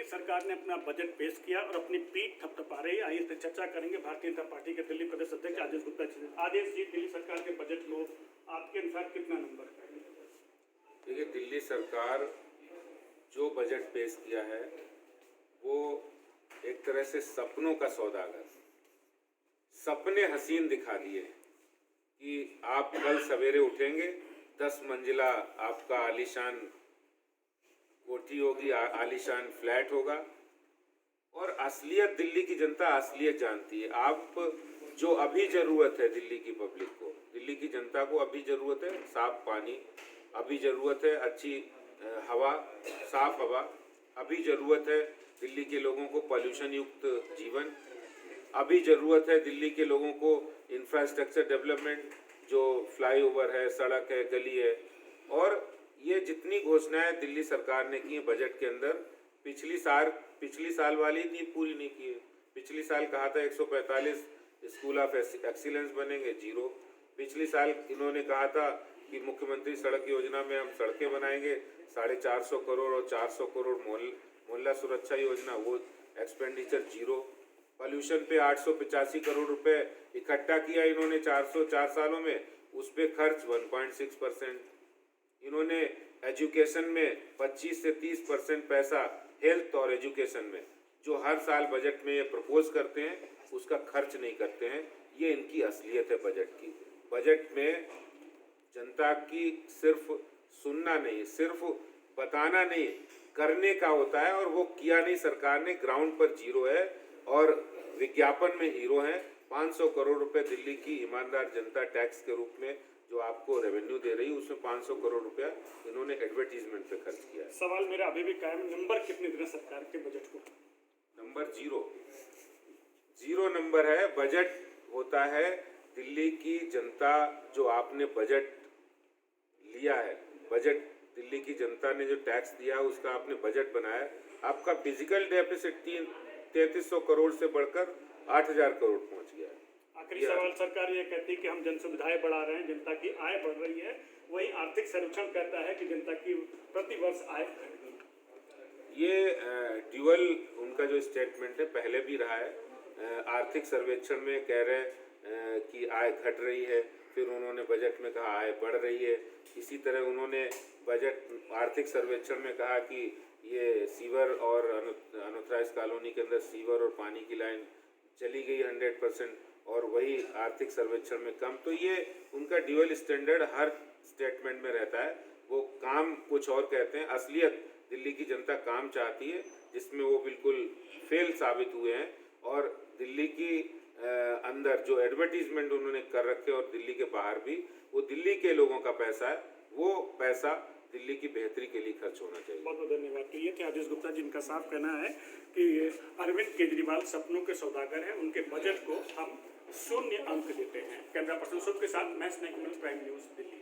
सरकार ने अपना बजट पेश किया और अपनी पीठ थपथपा रही है। आइए इस पर चर्चा करेंगे भारतीय जनता पार्टी के दिल्ली प्रदेश अध्यक्ष आदेश गुप्ता जी। आदेश जी, दिल्ली सरकार के बजट को आपके अनुसार कितना नंबर है? देखिए, दिल्ली सरकार जो बजट पेश किया है वो एक तरह से सपनों का सौदागर, सपने हसीन दिखा दिए कि आप कल सवेरे उठेंगे, 10 मंजिला आपका आलीशान कोठी होगी, आलीशान फ्लैट होगा। और असलियत दिल्ली की जनता असलियत जानती है। आप जो अभी ज़रूरत है दिल्ली की पब्लिक को, दिल्ली की जनता को अभी ज़रूरत है साफ पानी, अभी ज़रूरत है अच्छी हवा, साफ हवा, अभी ज़रूरत है दिल्ली के लोगों को पॉल्यूशन युक्त जीवन, अभी ज़रूरत है दिल्ली के लोगों को इंफ्रास्ट्रक्चर डेवलपमेंट, जो फ्लाईओवर है, सड़क है, गली है। और ये जितनी घोषणाएं दिल्ली सरकार ने की हैं बजट के अंदर, पिछली साल वाली नहीं पूरी नहीं की है। पिछली साल कहा था 145 स्कूल ऑफ एक्सीलेंस बनेंगे, 0। पिछली साल इन्होंने कहा था कि मुख्यमंत्री सड़क योजना में हम सड़कें बनाएंगे 450 करोड़ और 400 करोड़ मोहल्ला सुरक्षा योजना, वो एक्सपेंडिचर 0। पॉल्यूशन पे 885 करोड़ रुपए इकट्ठा किया इन्होंने 4 सालों में, उस पे खर्च 1.6%। इन्होंने एजुकेशन में 25 से 30% पैसा हेल्थ और एजुकेशन में, जो हर साल बजट में ये प्रपोज करते हैं, उसका खर्च नहीं करते हैं। ये इनकी असलियत है बजट की। बजट में जनता की सिर्फ सुनना नहीं, सिर्फ बताना नहीं, करने का होता है। और वो किया नहीं सरकार ने। ग्राउंड पर 0 है और विज्ञापन में हीरो हैं। 500 करोड़ रुपए दिल्ली की ईमानदार जनता टैक्स के रूप में जो आपको रेवेन्यू दे रही है, उसमें 500 करोड़ रुपया इन्होंने एडवर्टीजमेंट पे खर्च किया है। सवाल मेरा अभी भी कायम, नंबर कितने देना सरकार के बजट को? नंबर 0 नंबर है। बजट होता है दिल्ली की जनता, जो आपने बजट लिया है, बजट दिल्ली की जनता ने जो टैक्स दिया उसका आपने बजट बनाया। आपका फिजिकल डेफिसिट 3300 करोड़ से बढ़कर 8000 करोड़ पहुंच गया है। आखिरी सवाल, सरकार ये कहती है कि हम जन सुविधाएं बढ़ा रहे हैं, जनता की आय बढ़ रही है, वही आर्थिक सर्वेक्षण कहता है कि जनता की प्रति वर्ष आय घट गई। ये ड्यूअल उनका जो स्टेटमेंट है पहले भी रहा है। आर्थिक सर्वेक्षण में कह रहे हैं कि आय घट रही है, फिर उन्होंने बजट में कहा आय बढ़ रही है। इसी तरह उन्होंने बजट आर्थिक सर्वेक्षण में कहा कि ये सीवर और अनऑथराइज्ड कॉलोनी के अंदर सीवर और पानी की लाइन चली गई 100%, और वही आर्थिक सर्वेक्षण में कम। तो ये उनका ड्यूअल स्टैंडर्ड हर स्टेटमेंट में रहता है। वो काम कुछ और कहते हैं, असलियत दिल्ली की जनता काम चाहती है, जिसमें वो बिल्कुल फेल साबित हुए हैं। और दिल्ली की अंदर जो एडवर्टीजमेंट उन्होंने कर रखे और दिल्ली के बाहर भी, वो दिल्ली के लोगों का पैसा है, वो पैसा दिल्ली की बेहतरी के लिए खर्च होना चाहिए। बहुत बहुत धन्यवाद। तो ये थे आदेश गुप्ता, जिनका साफ कहना है कि अरविंद केजरीवाल सपनों के सौदागर हैं, उनके बजट को हम 0 अंक देते हैं। कैमरा पर्सन शुभ के साथ मैं स्नेक प्राइम न्यूज़ दिल्ली।